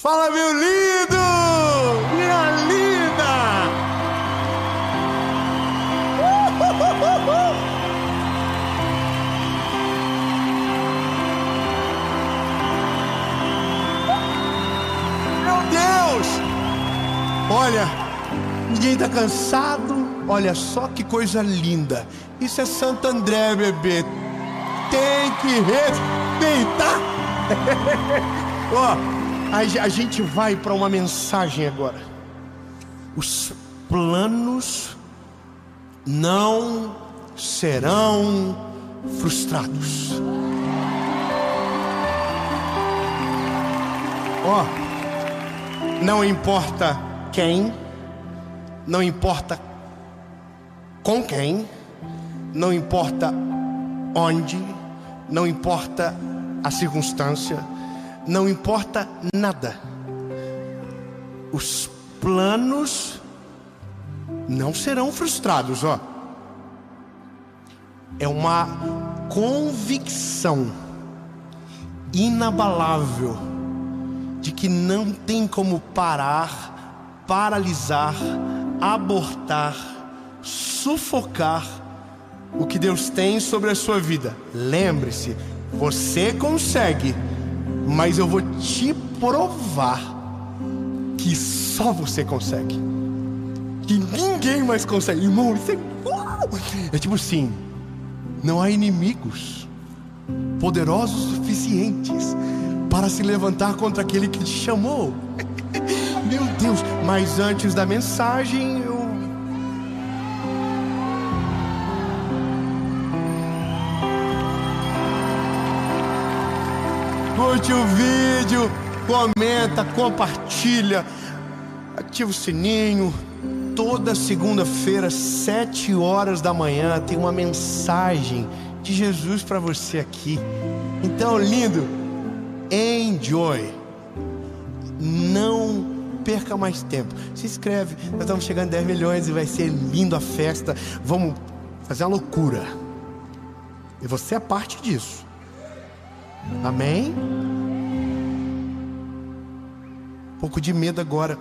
Fala, meu lindo! Minha linda! Meu Deus! Olha, ninguém tá cansado. Olha só que coisa linda. Isso é Santo André, bebê. Tem que respeitar. Ó, a gente vai para uma mensagem agora. Os planos não serão frustrados. Ó, não importa quem, não importa com quem, não importa onde, não importa a circunstância, não importa nada. Os planos não serão frustrados, ó. É uma convicção inabalável de que não tem como parar, paralisar, abortar, sufocar o que Deus tem sobre a sua vida. Lembre-se, você consegue, mas eu vou te provar que só você consegue, que ninguém mais consegue. Irmão, isso é tipo assim: não há inimigos poderosos o suficientes para se levantar contra aquele que te chamou. Meu Deus, mas antes da mensagem curte o vídeo, comenta, compartilha, ativa o sininho. Toda segunda-feira, 7 horas da manhã, tem uma mensagem de Jesus para você aqui. Então, lindo, enjoy. Não perca mais tempo. Se inscreve, nós estamos chegando a 10 milhões e vai ser lindo a festa. Vamos fazer uma loucura. E você é parte disso. Amém? Um pouco de medo agora.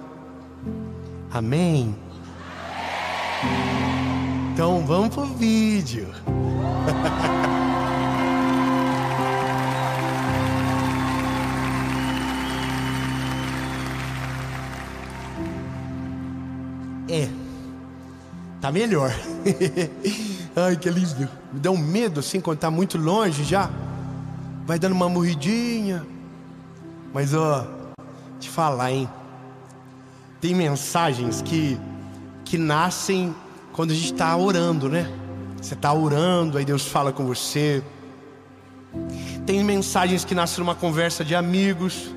Amém? Então vamos pro vídeo. Tá melhor. Ai, que lindo. Me dá um medo assim quando tá muito longe já. Vai dando uma morridinha. Mas ó, te falar, hein? Tem mensagens que nascem quando a gente tá orando, né? Você tá orando, aí Deus fala com você. Tem mensagens que nascem numa conversa de amigos.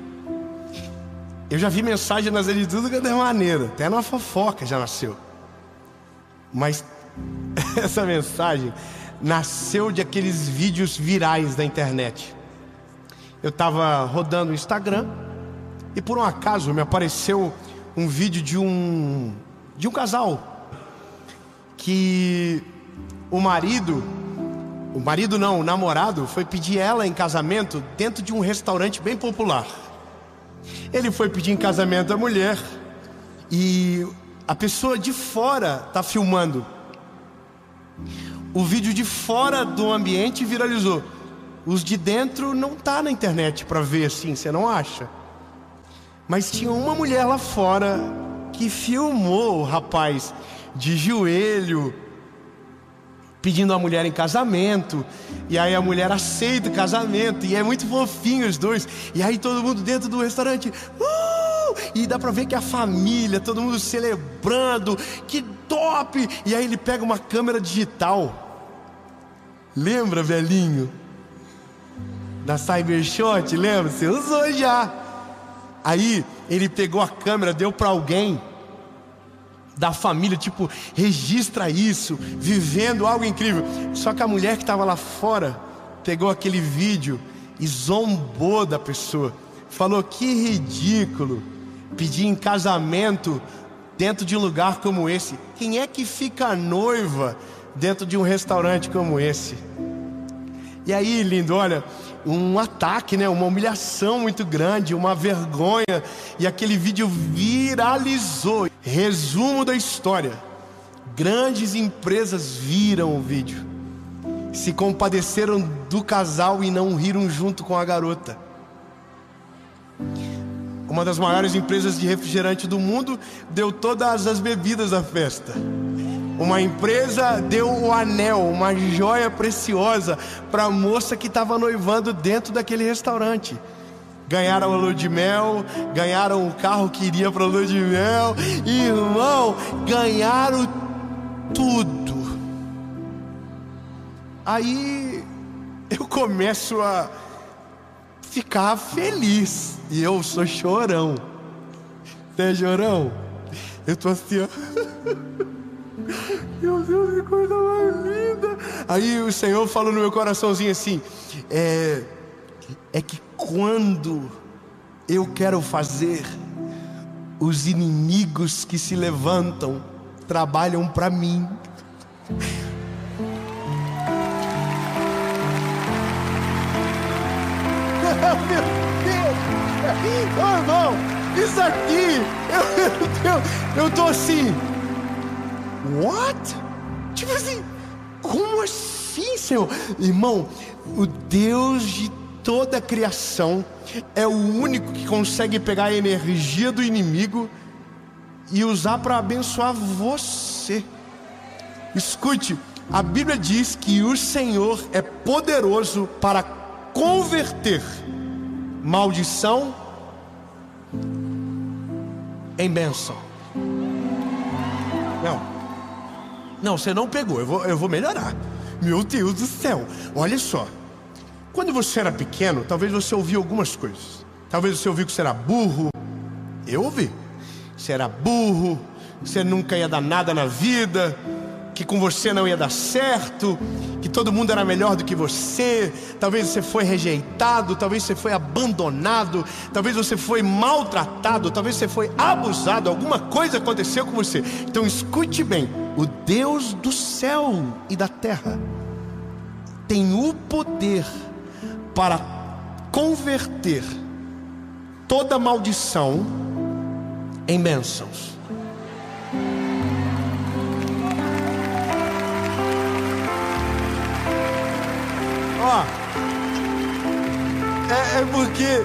Eu já vi mensagem nas redes de tudo que é maneira. Até numa fofoca já nasceu. Mas essa mensagem nasceu de aqueles vídeos virais da internet. Eu estava rodando o Instagram e por um acaso me apareceu um vídeo de um casal que o namorado foi pedir ela em casamento dentro de um restaurante bem popular. Ele foi pedir em casamento a mulher e a pessoa de fora tá filmando. O vídeo de fora do ambiente viralizou. Os de dentro não tá na internet para ver assim, você não acha? Mas tinha uma mulher lá fora que filmou o rapaz de joelho pedindo a mulher em casamento. E aí a mulher aceita o casamento e é muito fofinho os dois. E aí todo mundo dentro do restaurante, e dá pra ver que a família, todo mundo celebrando, que top! E aí ele pega uma câmera digital. Lembra, velhinho? Da Cybershot, lembra? Você usou já. Aí ele pegou a câmera, deu pra alguém da família, tipo, registra isso, vivendo algo incrível. Só que a mulher que estava lá fora pegou aquele vídeo e zombou da pessoa. Falou: que ridículo pedir em casamento dentro de um lugar como esse. Quem é que fica noiva dentro de um restaurante como esse? E aí, lindo, olha, um ataque, né? Uma humilhação muito grande, uma vergonha, e aquele vídeo viralizou. Resumo da história: grandes empresas viram o vídeo, se compadeceram do casal e não riram junto com a garota. Uma das maiores empresas de refrigerante do mundo deu todas as bebidas à festa. Uma empresa deu o anel, uma joia preciosa, para a moça que estava noivando dentro daquele restaurante. Ganharam a lua de mel, ganharam o carro que iria para a lua de mel. Irmão, ganharam tudo. Aí eu começo a ficar feliz, e eu sou chorão. Você é chorão? Eu tô assim, ó. Meu Deus, que coisa mais linda. Aí o Senhor falou no meu coraçãozinho assim: é que quando eu quero fazer, os inimigos que se levantam trabalham para mim. Meu Deus, oh, irmão, isso aqui, eu tô assim, what? Tipo assim, como assim, Senhor? Irmão, o Deus de toda a criação é o único que consegue pegar a energia do inimigo e usar para abençoar você. Escute, a Bíblia diz que o Senhor é poderoso para converter maldição em bênção. Não, você não pegou. Eu vou melhorar. Meu Deus do céu, olha só. Quando você era pequeno, talvez você ouviu algumas coisas. Talvez você ouviu que você era burro. Eu ouvi. Você era burro, você nunca ia dar nada na vida, que com você não ia dar certo, que todo mundo era melhor do que você. Talvez você foi rejeitado, talvez você foi abandonado, talvez você foi maltratado, talvez você foi abusado, alguma coisa aconteceu com você. Então escute bem: o Deus do céu e da terra tem o poder para converter toda maldição em bênçãos. É porque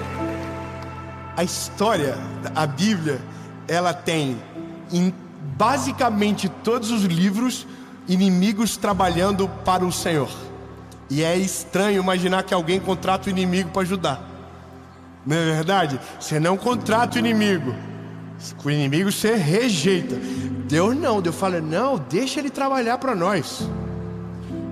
a história, a Bíblia, ela tem em basicamente todos os livros inimigos trabalhando para o Senhor. E é estranho imaginar que alguém contrata o inimigo para ajudar. Não é verdade? Você não contrata o inimigo você rejeita. Deus não, Deus fala: não, deixa ele trabalhar para nós.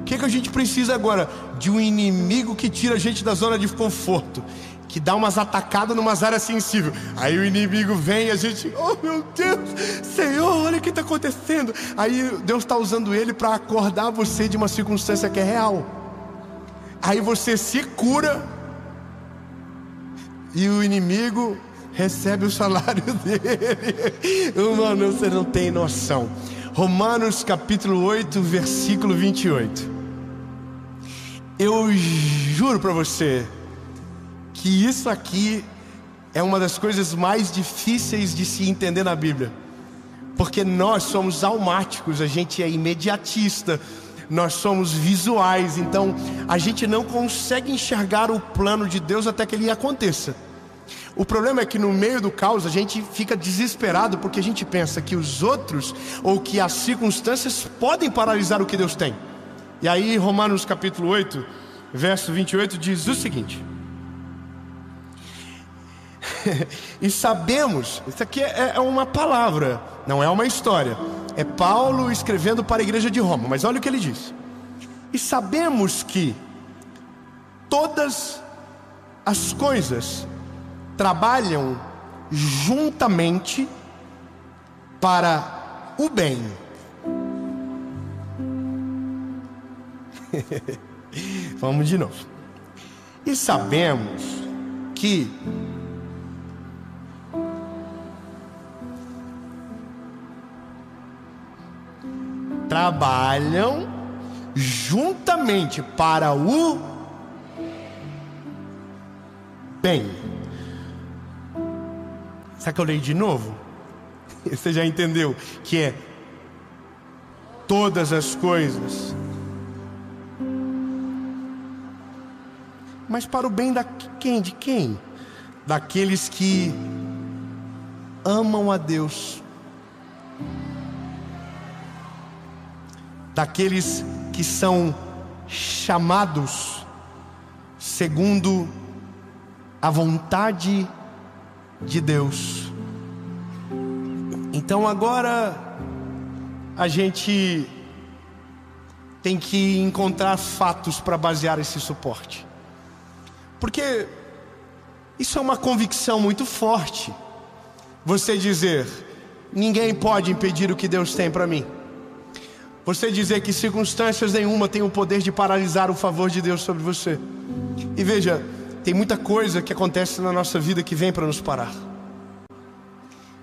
O que a gente precisa agora? De um inimigo que tira a gente da zona de conforto, que dá umas atacadas numas áreas sensíveis. Aí o inimigo vem e a gente: oh meu Deus, Senhor, olha o que está acontecendo. Aí Deus está usando ele para acordar você de uma circunstância que é real. Aí você se cura e o inimigo recebe o salário dele. Mano, você não tem noção. Romanos capítulo 8, versículo 28. Eu juro para você que isso aqui é uma das coisas mais difíceis de se entender na Bíblia, porque nós somos almáticos, a gente é imediatista, nós somos visuais, então a gente não consegue enxergar o plano de Deus até que ele aconteça. O problema é que no meio do caos a gente fica desesperado, porque a gente pensa que os outros ou que as circunstâncias podem paralisar o que Deus tem. E aí Romanos capítulo 8, verso 28 diz o seguinte: e sabemos, isso aqui é uma palavra, não é uma história, é Paulo escrevendo para a igreja de Roma, mas olha o que ele diz: e sabemos que todas as coisas trabalham juntamente para o bem. Vamos de novo. E sabemos que trabalham juntamente para o bem. Será que eu leio de novo? Você já entendeu que é todas as coisas, mas para o bem de quem? Daqueles que amam a Deus, daqueles que são chamados segundo a vontade de Deus. Então agora a gente tem que encontrar fatos para basear esse suporte, porque isso é uma convicção muito forte. Você dizer, ninguém pode impedir o que Deus tem para mim. Você dizer que circunstâncias nenhuma têm o poder de paralisar o favor de Deus sobre você. E veja, tem muita coisa que acontece na nossa vida que vem para nos parar.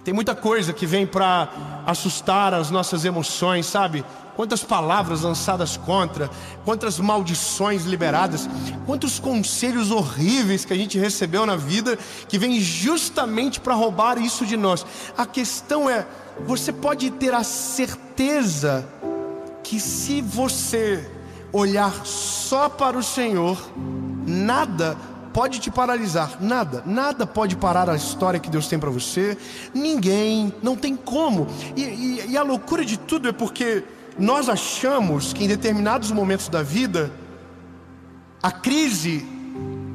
Tem muita coisa que vem para assustar as nossas emoções, sabe? Quantas palavras lançadas contra, quantas maldições liberadas, quantos conselhos horríveis que a gente recebeu na vida, que vem justamente para roubar isso de nós. A questão é, você pode ter a certeza que se você olhar só para o Senhor, nada pode te paralisar, nada pode parar a história que Deus tem para você. Ninguém, não tem como. E a loucura de tudo é porque nós achamos que em determinados momentos da vida a crise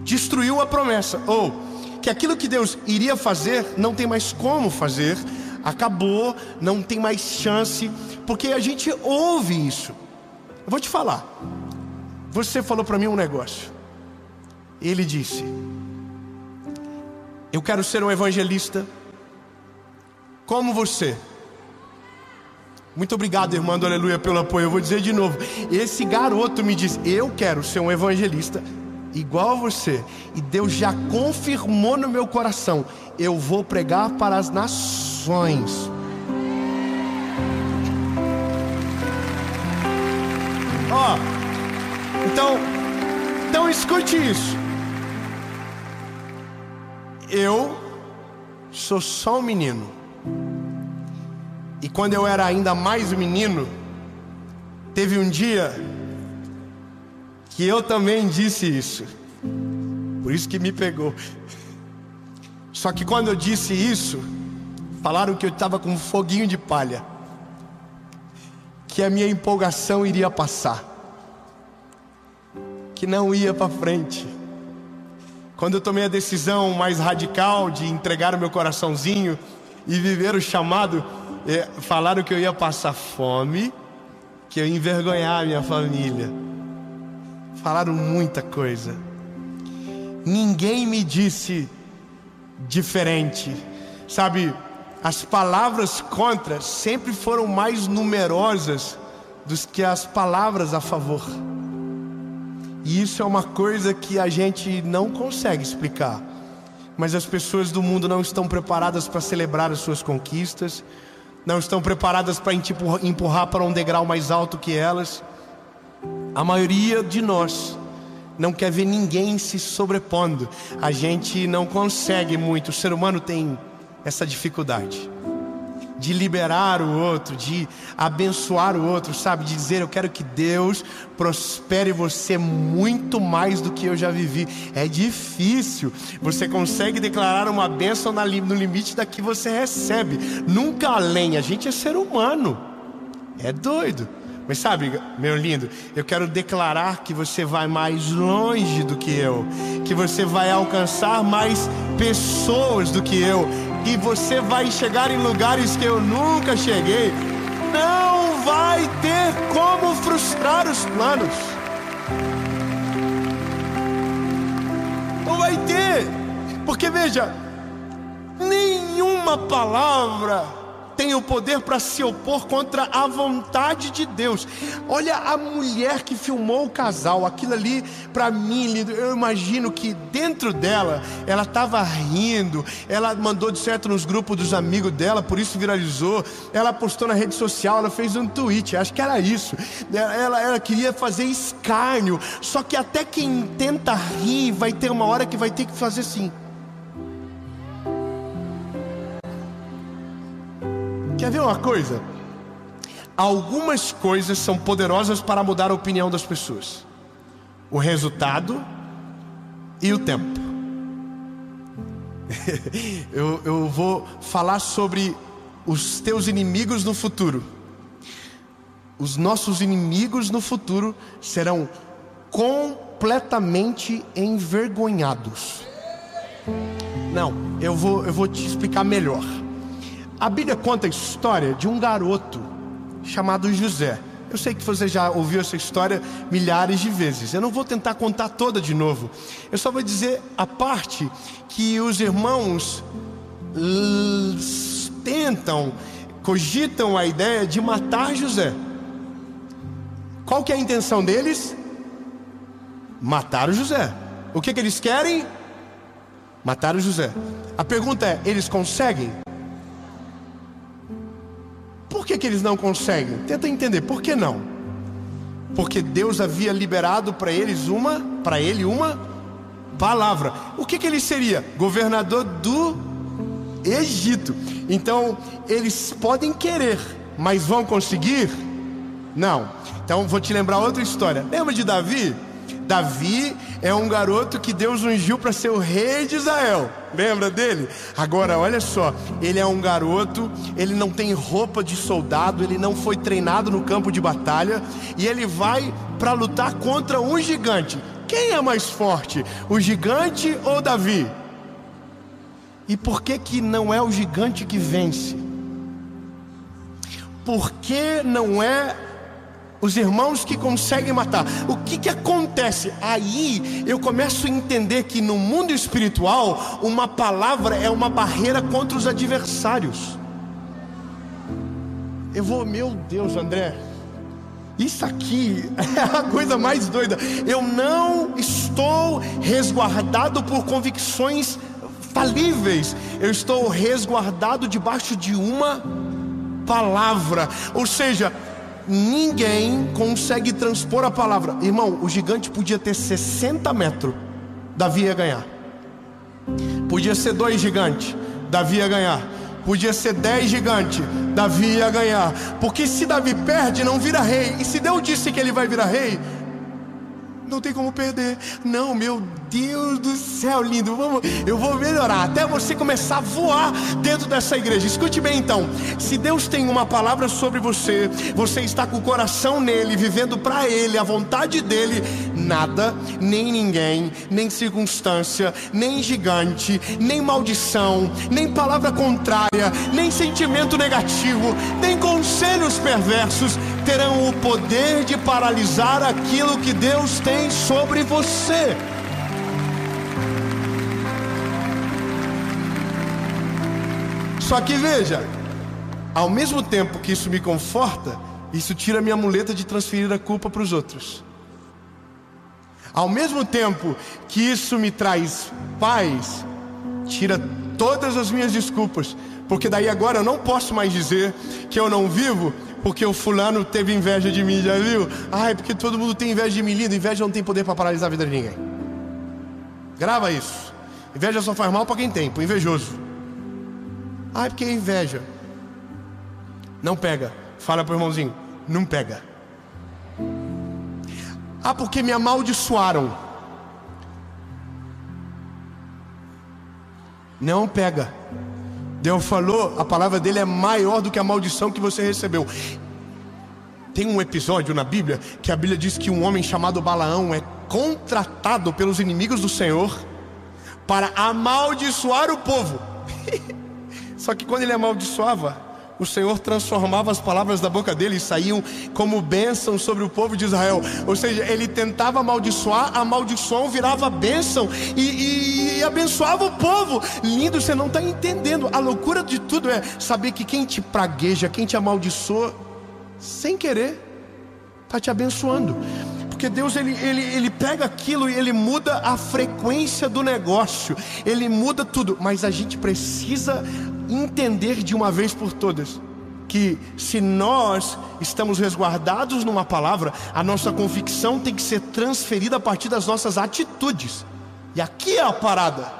destruiu a promessa, ou que aquilo que Deus iria fazer não tem mais como fazer, acabou, não tem mais chance, porque a gente ouve isso. Eu vou te falar, você falou para mim um negócio. Ele disse, eu quero ser um evangelista como você. Muito obrigado, irmã do Aleluia, pelo apoio. Eu vou dizer de novo, esse garoto me disse, eu quero ser um evangelista igual a você. E Deus já confirmou no meu coração, eu vou pregar para as nações. Então escute isso. Eu sou só um menino. E quando eu era ainda mais um menino, teve um dia que eu também disse isso. Por isso que me pegou. Só que quando eu disse isso, falaram que eu estava com um foguinho de palha, que a minha empolgação iria passar, que não ia para frente. Quando eu tomei a decisão mais radical de entregar o meu coraçãozinho e viver o chamado, falaram que eu ia passar fome, que eu ia envergonhar a minha família. Falaram muita coisa. Ninguém me disse diferente. Sabe, as palavras contra sempre foram mais numerosas do que as palavras a favor. E isso é uma coisa que a gente não consegue explicar. Mas as pessoas do mundo não estão preparadas para celebrar as suas conquistas, não estão preparadas para empurrar para um degrau mais alto que elas. A maioria de nós não quer ver ninguém se sobrepondo. A gente não consegue muito. O ser humano tem essa dificuldade de liberar o outro, de abençoar o outro, sabe? De dizer, eu quero que Deus prospere você muito mais do que eu já vivi. É difícil. Você consegue declarar uma bênção no limite da que você recebe, nunca além. A gente é ser humano. É doido. Mas sabe, meu lindo, eu quero declarar que você vai mais longe do que eu, que você vai alcançar mais pessoas do que eu, que você vai chegar em lugares que eu nunca cheguei. Não vai ter como frustrar os planos. Não vai ter. Porque veja, nenhuma palavra tem o poder para se opor contra a vontade de Deus. Olha a mulher que filmou o casal. Aquilo ali, para mim, eu imagino que dentro dela, ela estava rindo. Ela mandou de certo nos grupos dos amigos dela, por isso viralizou. Ela postou na rede social, ela fez um tweet, acho que era isso. Ela queria fazer escárnio. Só que até quem tenta rir, vai ter uma hora que vai ter que fazer assim. Quer ver uma coisa? Algumas coisas são poderosas para mudar a opinião das pessoas: o resultado e o tempo. Eu vou falar sobre os teus inimigos no futuro. Os nossos inimigos no futuro serão completamente envergonhados. Não, eu vou te explicar melhor. A Bíblia conta a história de um garoto chamado José. Eu sei que você já ouviu essa história milhares de vezes. Eu não vou tentar contar toda de novo. Eu só vou dizer a parte que os irmãos cogitam a ideia de matar José. Qual que é a intenção deles? Matar o José. O que eles querem? Matar o José. A pergunta é, eles conseguem? Por que eles não conseguem? Tenta entender, por que não? Porque Deus havia liberado para ele uma palavra. O que ele seria? Governador do Egito. Então, eles podem querer, mas vão conseguir? Não. Então, vou te lembrar outra história. Lembra de Davi? Davi é um garoto que Deus ungiu para ser o rei de Israel. Lembra dele? Agora, olha só. Ele é um garoto, ele não tem roupa de soldado, ele não foi treinado no campo de batalha, e ele vai para lutar contra um gigante. Quem é mais forte? O gigante ou Davi? E por que não é o gigante que vence? Por que não é os irmãos que conseguem matar? O que acontece? Aí eu começo a entender que no mundo espiritual, uma palavra é uma barreira contra os adversários. Meu Deus, André, isso aqui é a coisa mais doida. Eu não estou resguardado por convicções falíveis. Eu estou resguardado debaixo de uma palavra. Ou seja, ninguém consegue transpor a palavra. Irmão, o gigante podia ter 60 metros, Davi ia ganhar. Podia ser 2 gigantes, Davi ia ganhar. Podia ser 10 gigantes, Davi ia ganhar. Porque se Davi perde, não vira rei. E se Deus disse que ele vai virar rei, não tem como perder. Não, meu Deus do céu, lindo. Eu vou melhorar até você começar a voar dentro dessa igreja. Escute bem então. Se Deus tem uma palavra sobre você, você está com o coração nele, vivendo para ele, a vontade dele, nada, nem ninguém, nem circunstância, nem gigante, nem maldição, nem palavra contrária, nem sentimento negativo, nem conselhos perversos terão o poder de paralisar aquilo que Deus tem sobre você. Só que veja, ao mesmo tempo que isso me conforta, isso tira a minha muleta de transferir a culpa para os outros. Ao mesmo tempo que isso me traz paz, tira todas as minhas desculpas, porque daí agora eu não posso mais dizer que eu não vivo porque o fulano teve inveja de mim, já viu? Ai, porque todo mundo tem inveja de mim, lindo. Inveja não tem poder para paralisar a vida de ninguém. Grava isso. Inveja só faz mal para quem tem, para o invejoso. Ai, porque é inveja. Não pega. Fala pro irmãozinho, não pega. Ah, porque me amaldiçoaram. Não pega. Deus falou, a palavra dele é maior do que a maldição que você recebeu. Tem um episódio na Bíblia que a Bíblia diz que um homem chamado Balaão é contratado pelos inimigos do Senhor para amaldiçoar o povo. Só que quando ele amaldiçoava, o Senhor transformava as palavras da boca dele e saíam como bênção sobre o povo de Israel. Ou seja, ele tentava amaldiçoar, a maldição virava bênção e abençoava o povo. Lindo, você não está entendendo. A loucura de tudo é saber que quem te pragueja, quem te amaldiçoa, sem querer, está te abençoando. Porque Deus ele pega aquilo e ele muda a frequência do negócio, ele muda tudo. Mas a gente precisa entender de uma vez por todas que se nós estamos resguardados numa palavra, a nossa convicção tem que ser transferida a partir das nossas atitudes. E aqui é a parada,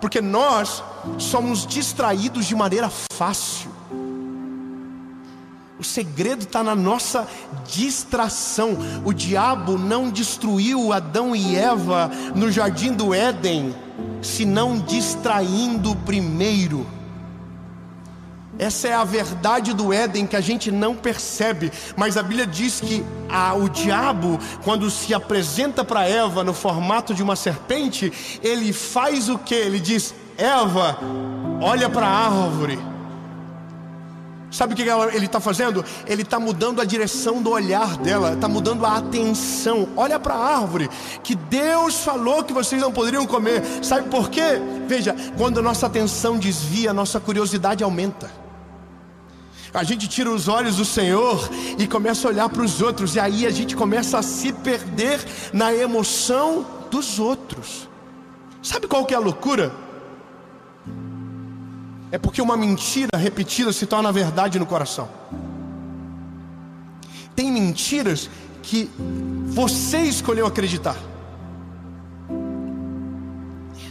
porque nós somos distraídos de maneira fácil. O segredo está na nossa distração. O diabo não destruiu Adão e Eva no jardim do Éden, senão distraindo primeiro. Essa é a verdade do Éden que a gente não percebe. Mas a Bíblia diz que o diabo, quando se apresenta para Eva no formato de uma serpente, ele faz o que? Ele diz: Eva, olha para a árvore. Sabe o que ele está fazendo? Ele está mudando a direção do olhar dela, está mudando a atenção. Olha para a árvore, que Deus falou que vocês não poderiam comer. Sabe por quê? Veja, quando a nossa atenção desvia, a nossa curiosidade aumenta. A gente tira os olhos do Senhor e começa a olhar para os outros. E aí a gente começa a se perder na emoção dos outros. Sabe qual que é a loucura? É porque uma mentira repetida se torna verdade no coração. Tem mentiras que você escolheu acreditar,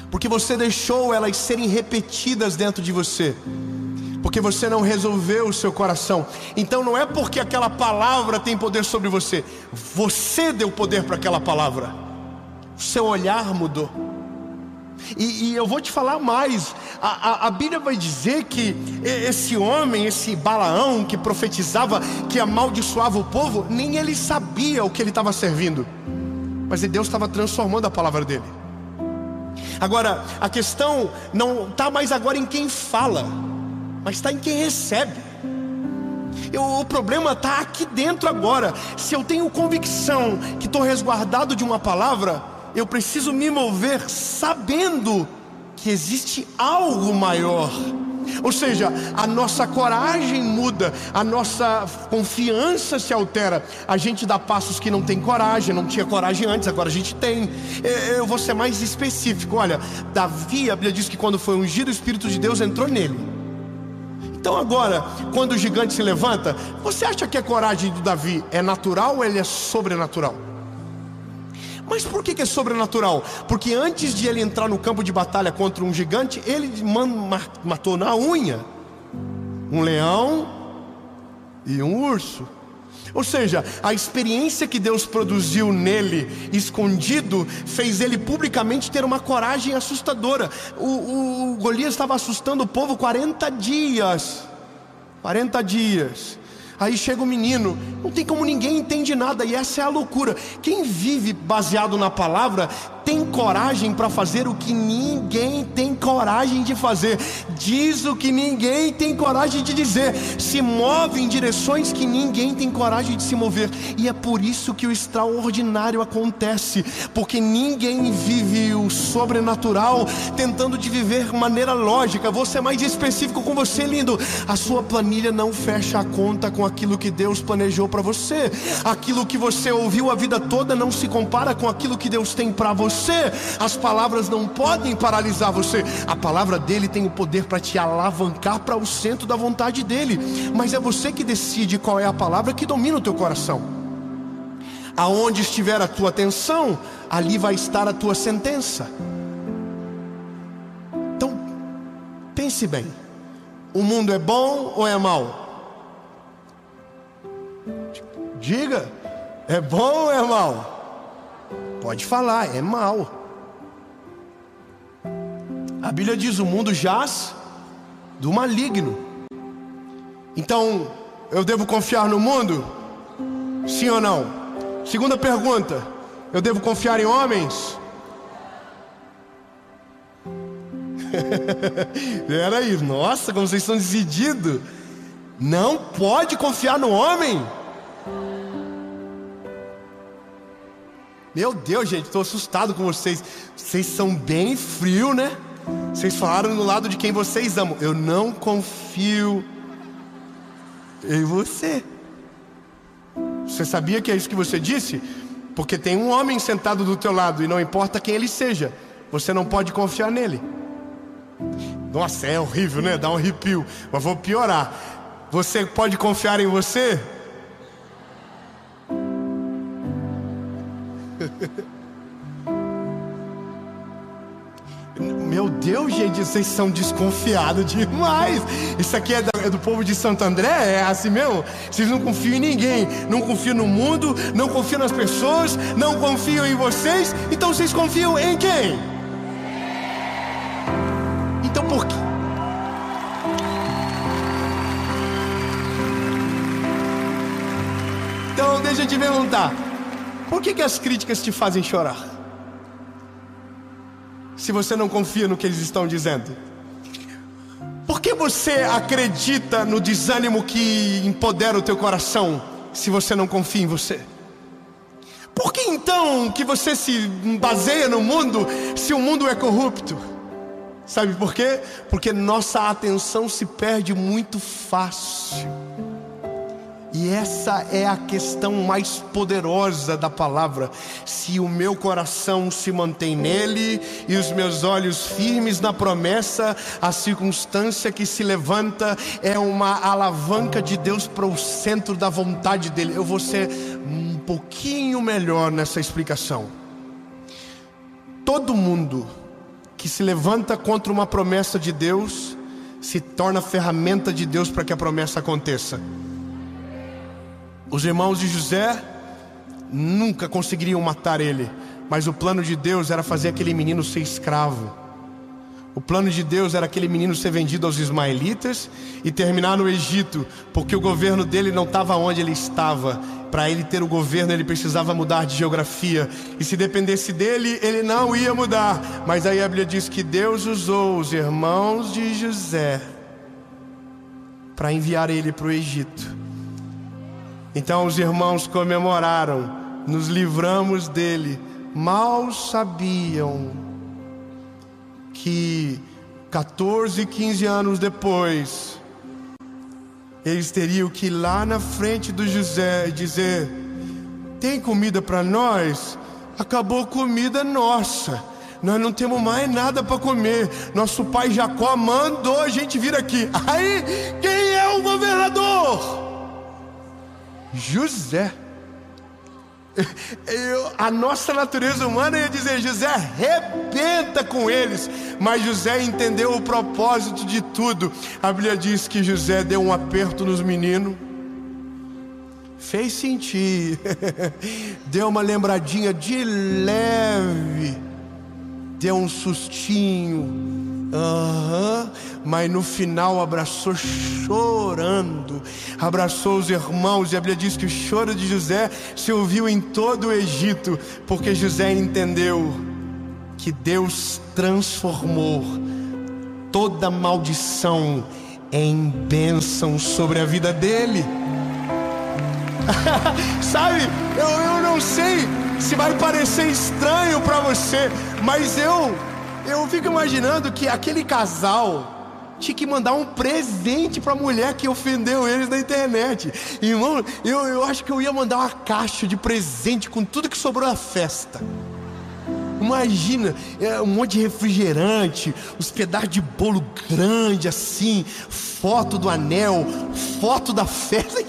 porque você deixou elas serem repetidas dentro de você, porque você não resolveu o seu coração. Então não é porque aquela palavra tem poder sobre você, você deu poder para aquela palavra. O seu olhar mudou. E eu vou te falar mais. A Bíblia vai dizer que esse homem, esse Balaão que profetizava, que amaldiçoava o povo, nem ele sabia o que ele estava servindo, mas Deus estava transformando a palavra dele. Agora, a questão não está mais agora em quem fala, mas está em quem recebe. O problema está aqui dentro agora. Se eu tenho convicção que estou resguardado de uma palavra, eu preciso me mover sabendo que existe algo maior. Ou seja, a nossa coragem muda, a nossa confiança se altera. A gente dá passos que não tem coragem, não tinha coragem antes, agora a gente tem. Eu vou ser mais específico. Olha, Davi, a Bíblia diz que quando foi ungido, o Espírito de Deus entrou nele. Então agora, quando o gigante se levanta, você acha que a coragem do Davi é natural ou ele é sobrenatural? Mas por que é sobrenatural? Porque antes de ele entrar no campo de batalha contra um gigante, ele matou na unha um leão e um urso. Ou seja, a experiência que Deus produziu nele, escondido, fez ele publicamente ter uma coragem assustadora. O Golias estava assustando o povo 40 dias. 40 dias. Aí chega o menino, não tem como, ninguém entende nada. E essa é a loucura. Quem vive baseado na palavra tem coragem para fazer o que ninguém tem coragem de fazer, diz o que ninguém tem coragem de dizer, se move em direções que ninguém tem coragem de se mover. E é por isso que o extraordinário acontece, porque ninguém vive o sobrenatural tentando de viver de maneira lógica. Vou ser mais específico com você, lindo. A sua planilha não fecha a conta com aquilo que Deus planejou para você. Aquilo que você ouviu a vida toda não se compara com aquilo que Deus tem para você. As palavras não podem paralisar você. A palavra dele tem o poder para te alavancar para o centro da vontade dele. Mas é você que decide qual é a palavra que domina o teu coração. Aonde estiver a tua atenção, ali vai estar a tua sentença. Então, pense bem. O mundo é bom ou é mau? Diga, é bom ou é mau? Pode falar, é mau. A Bíblia diz: o mundo jaz do maligno. Então, eu devo confiar no mundo? Sim ou não? Segunda pergunta: eu devo confiar em homens? Peraí, nossa, como vocês estão decididos. Não pode confiar no homem. Meu Deus, gente, estou assustado com vocês. Vocês são bem frios, né? Vocês falaram no lado de quem vocês amam. Eu não confio em você. Você sabia que é isso que você disse? Porque tem um homem sentado do teu lado, e não importa quem ele seja, você não pode confiar nele. Nossa, é horrível, né? Dá um arrepio. Mas vou piorar. Você pode confiar em você? Meu Deus, gente, vocês são desconfiados demais. Isso aqui é do povo de Santo André? É assim mesmo? Vocês não confiam em ninguém. Não confiam no mundo, não confiam nas pessoas, não confiam em vocês. Então vocês confiam em quem? Então por quê? Então deixa eu te perguntar. Por que as críticas te fazem chorar? Se você não confia no que eles estão dizendo. Por que você acredita no desânimo que empodera o teu coração, se você não confia em você? Por que então que você se baseia no mundo, se o mundo é corrupto? Sabe por quê? Porque nossa atenção se perde muito fácil. E essa é a questão mais poderosa da palavra. Se o meu coração se mantém nele e os meus olhos firmes na promessa, a circunstância que se levanta é uma alavanca de Deus para o centro da vontade dele. Eu vou ser um pouquinho melhor nessa explicação. Todo mundo que se levanta contra uma promessa de Deus se torna ferramenta de Deus para que a promessa aconteça. Os irmãos de José nunca conseguiriam matar ele, mas o plano de Deus era fazer aquele menino ser escravo. O plano de Deus era aquele menino ser vendido aos ismaelitas e terminar no Egito, porque o governo dele não estava onde ele estava. Para ele ter o governo, ele precisava mudar de geografia, e se dependesse dele, ele não ia mudar. Mas aí a Bíblia diz que Deus usou os irmãos de José para enviar ele para o Egito. Então os irmãos comemoraram, nos livramos dele. Mal sabiam que 14, 15 anos depois, eles teriam que ir lá na frente do José e dizer: tem comida para nós? Acabou comida nossa, nós não temos mais nada para comer. Nosso pai Jacó mandou a gente vir aqui. Aí, quem é o governador? José. A nossa natureza humana ia dizer: José, arrebenta com eles. Mas José entendeu o propósito de tudo. A Bíblia diz que José deu um aperto nos meninos, fez sentir, deu uma lembradinha de leve, deu um sustinho, mas no final abraçou chorando, abraçou os irmãos. E a Bíblia diz que o choro de José se ouviu em todo o Egito, porque José entendeu que Deus transformou toda maldição em bênção sobre a vida dele. Sabe, eu não sei se vai parecer estranho para você, mas eu fico imaginando que aquele casal tinha que mandar um presente para a mulher que ofendeu eles na internet. Irmão, eu acho que eu ia mandar uma caixa de presente com tudo que sobrou da festa. Imagina, um monte de refrigerante, uns pedaços de bolo grande assim, foto do anel, foto da festa.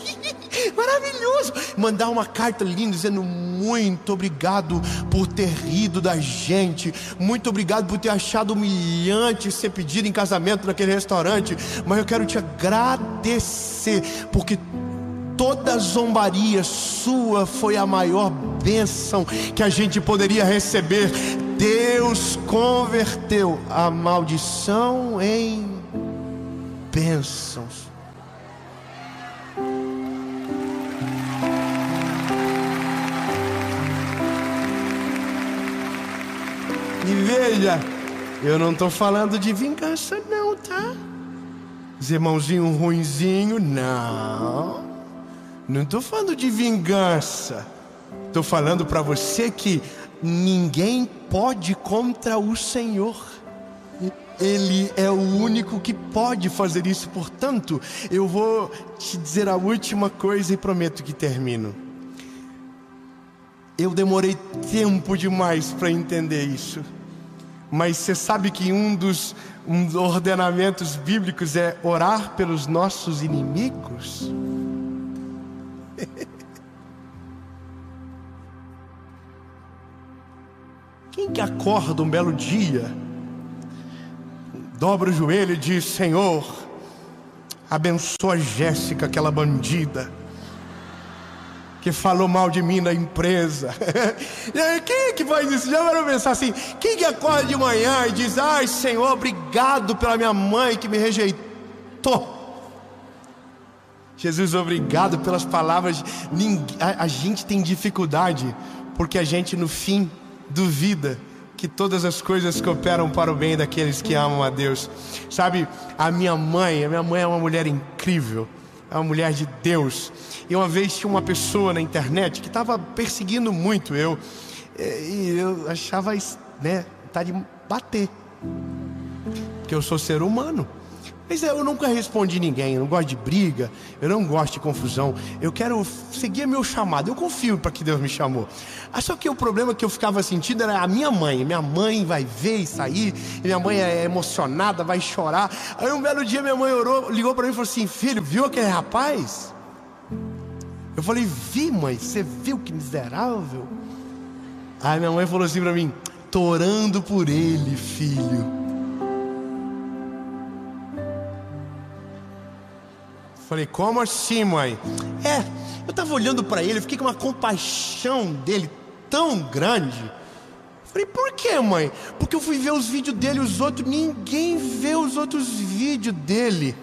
Maravilhoso. Mandar uma carta linda dizendo: muito obrigado por ter rido da gente, muito obrigado por ter achado humilhante ser pedido em casamento naquele restaurante, mas eu quero te agradecer, porque toda zombaria sua foi a maior bênção que a gente poderia receber. Deus converteu a maldição em bênçãos. E veja, eu não estou falando de vingança não, tá? os irmãozinhos ruinzinhos. Não estou falando de vingança. Estou falando para você que ninguém pode contra o Senhor. Ele é o único que pode fazer isso. Portanto, eu vou te dizer a última coisa e prometo que termino. Eu demorei tempo demais para entender isso. Mas você sabe que um dos ordenamentos bíblicos é orar pelos nossos inimigos? Quem que acorda um belo dia, dobra o joelho e diz: Senhor, abençoa a Jéssica, aquela bandida que falou mal de mim na empresa. Quem é que faz isso? Já vai pensar assim: quem que acorda de manhã e diz: ai Senhor, obrigado pela minha mãe que me rejeitou? Jesus, obrigado pelas palavras. A gente tem dificuldade porque a gente no fim duvida que todas as coisas cooperam para o bem daqueles que amam a Deus. Sabe, a minha mãe é uma mulher incrível, é uma mulher de Deus. E uma vez tinha uma pessoa na internet que estava perseguindo muito eu, e eu achava, vontade de bater, porque eu sou ser humano. Mas eu nunca respondi ninguém, eu não gosto de briga, eu não gosto de confusão. Eu quero seguir meu chamado, eu confio para que Deus me chamou. Só que o problema que eu ficava sentindo era a minha mãe. Minha mãe vai ver e sair, e minha mãe é emocionada, vai chorar. Aí um belo dia minha mãe ligou para mim e falou assim: filho, viu aquele rapaz? Eu falei: vi, mãe, você viu que miserável? Aí minha mãe falou assim para mim: tô orando por ele, filho. Falei: como assim, mãe? Eu estava olhando para ele, eu fiquei com uma compaixão dele tão grande. Falei: por que, mãe? Porque eu fui ver os vídeos dele, ninguém vê os outros vídeos dele.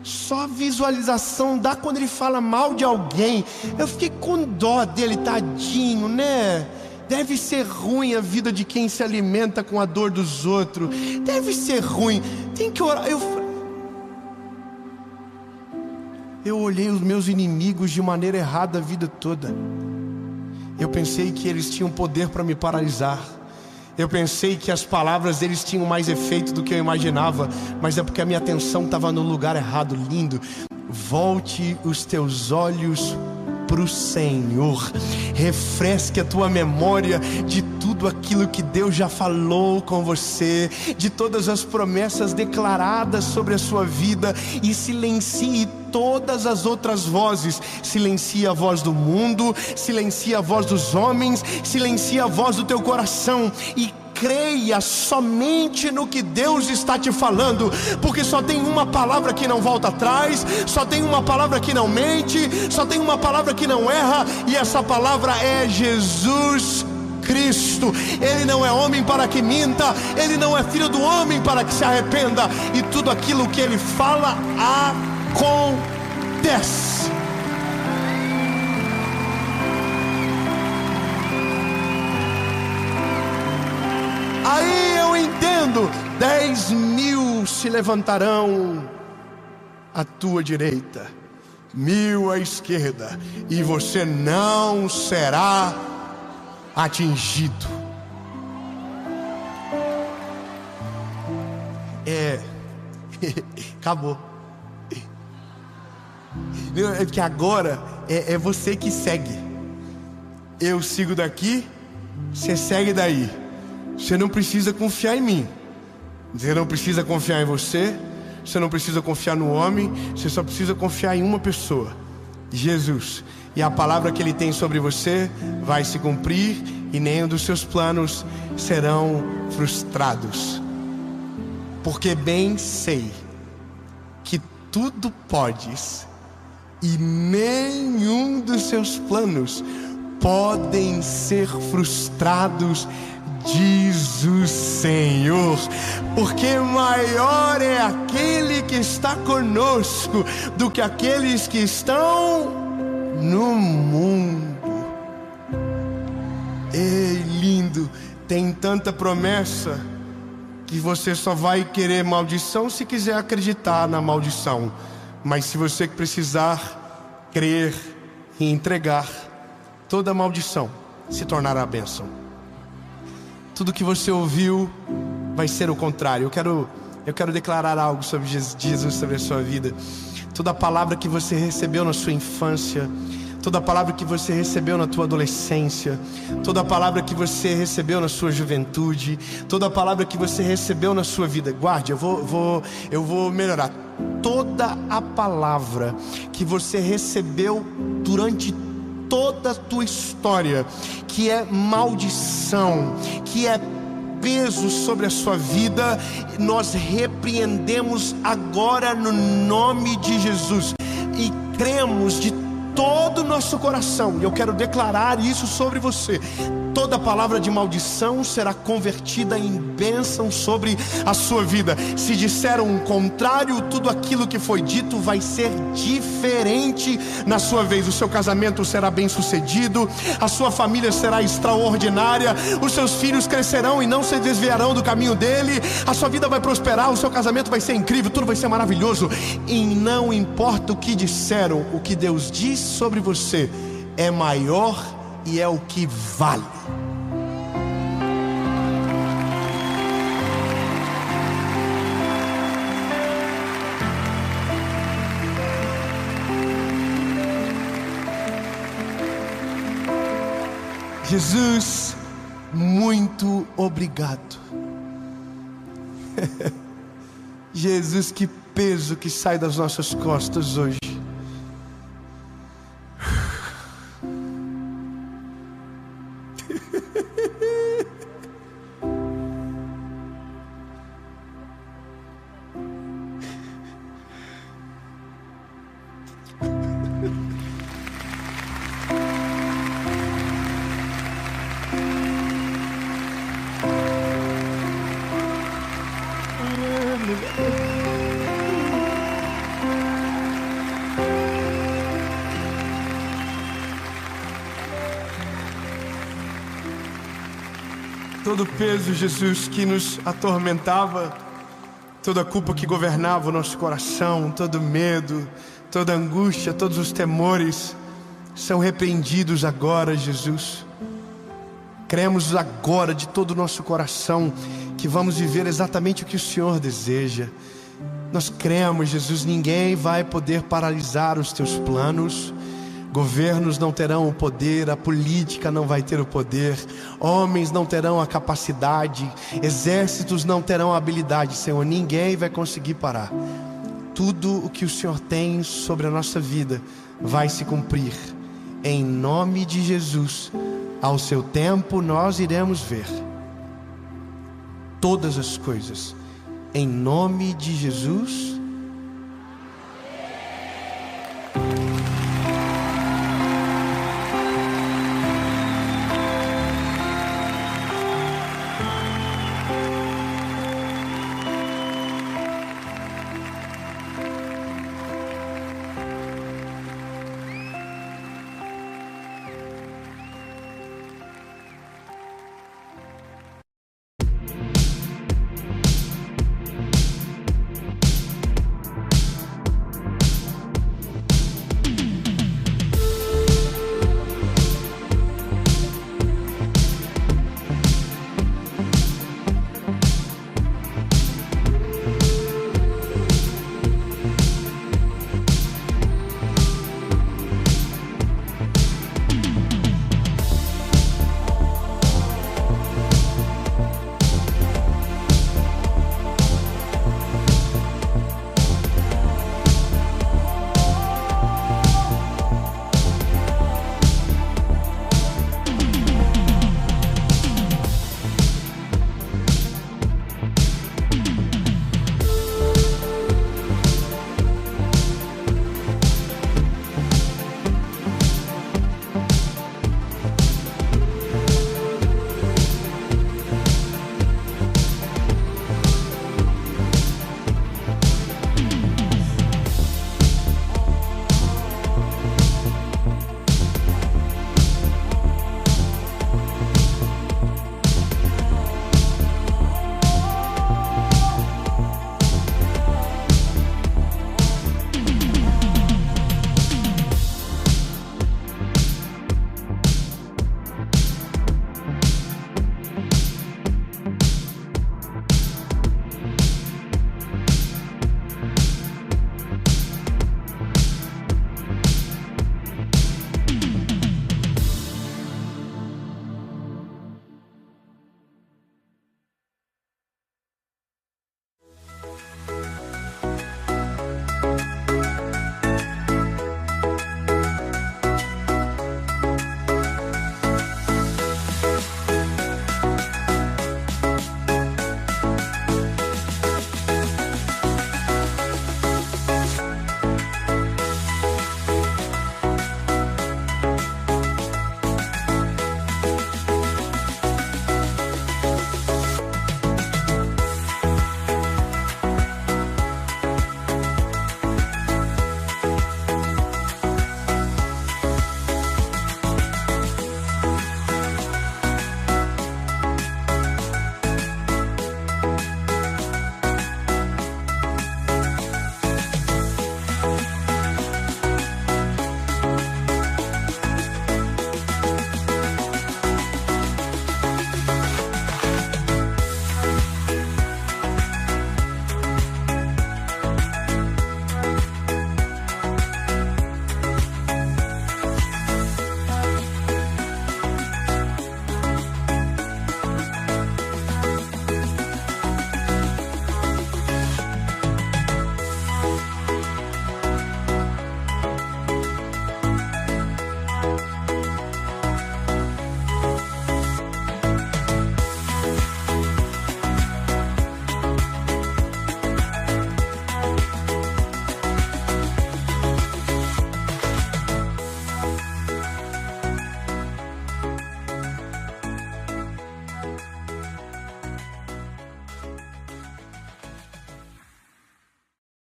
Só visualização dá quando ele fala mal de alguém. Eu fiquei com dó dele, tadinho, né? Deve ser ruim a vida de quem se alimenta com a dor dos outros. Deve ser ruim, tem que orar. Eu olhei os meus inimigos de maneira errada a vida toda. Eu pensei que eles tinham poder para me paralisar. Eu pensei que as palavras deles tinham mais efeito do que eu imaginava. Mas é porque a minha atenção estava no lugar errado. Lindo. Volte os teus olhos para o Senhor. Refresque a tua memória de tudo aquilo que Deus já falou com você, de todas as promessas declaradas sobre a sua vida, e silencie todas as outras vozes. Silencie a voz do mundo, silencie a voz dos homens, silencie a voz do teu coração e creia somente no que Deus está te falando, porque só tem uma palavra que não volta atrás, só tem uma palavra que não mente, só tem uma palavra que não erra, e essa palavra é Jesus Cristo. Ele não é homem para que minta, ele não é filho do homem para que se arrependa, e tudo aquilo que ele fala acontece. Aí eu entendo: 10.000 se levantarão à tua direita, 1.000 à esquerda, e você não será atingido. Acabou. É que agora é você que segue. Eu sigo daqui, você segue daí. Você não precisa confiar em mim, você não precisa confiar em você, você não precisa confiar no homem, você só precisa confiar em uma pessoa: Jesus. E a palavra que Ele tem sobre você vai se cumprir, e nenhum dos seus planos serão frustrados. Porque bem sei que tudo podes, e nenhum dos seus planos podem ser frustrados, diz o Senhor, porque maior é aquele que está conosco do que aqueles que estão no mundo. Ei, lindo, tem tanta promessa que você só vai querer maldição se quiser acreditar na maldição. Mas se você precisar crer e entregar, toda maldição se tornará bênção. Tudo que você ouviu vai ser o contrário. Eu quero declarar algo sobre Jesus, sobre a sua vida. Toda palavra que você recebeu na sua infância, toda palavra que você recebeu na tua adolescência, toda palavra que você recebeu na sua juventude, toda palavra que você recebeu na sua vida, guarde, eu vou melhorar. Toda a palavra que você recebeu durante toda a tua história, que é maldição, que é peso sobre a sua vida, nós repreendemos agora no nome de Jesus e cremos de todo o nosso coração, e eu quero declarar isso sobre você. Toda palavra de maldição será convertida em bênção sobre a sua vida. Se disseram o contrário, tudo aquilo que foi dito vai ser diferente na sua vez. O seu casamento será bem sucedido, a sua família será extraordinária, os seus filhos crescerão e não se desviarão do caminho dele, a sua vida vai prosperar, o seu casamento vai ser incrível, tudo vai ser maravilhoso. E não importa o que disseram, o que Deus diz sobre você é maior e é o que vale. Jesus, muito obrigado. Jesus, que peso que sai das nossas costas hoje. Todo peso, Jesus, que nos atormentava, toda culpa que governava o nosso coração, todo medo, toda angústia, todos os temores são repreendidos agora, Jesus. Cremos agora de todo o nosso coração que vamos viver exatamente o que o Senhor deseja. Nós cremos, Jesus, ninguém vai poder paralisar os teus planos. Governos não terão o poder, a política não vai ter o poder, homens não terão a capacidade, exércitos não terão a habilidade, Senhor, ninguém vai conseguir parar. Tudo o que o Senhor tem sobre a nossa vida vai se cumprir, em nome de Jesus. Ao seu tempo nós iremos ver todas as coisas, em nome de Jesus.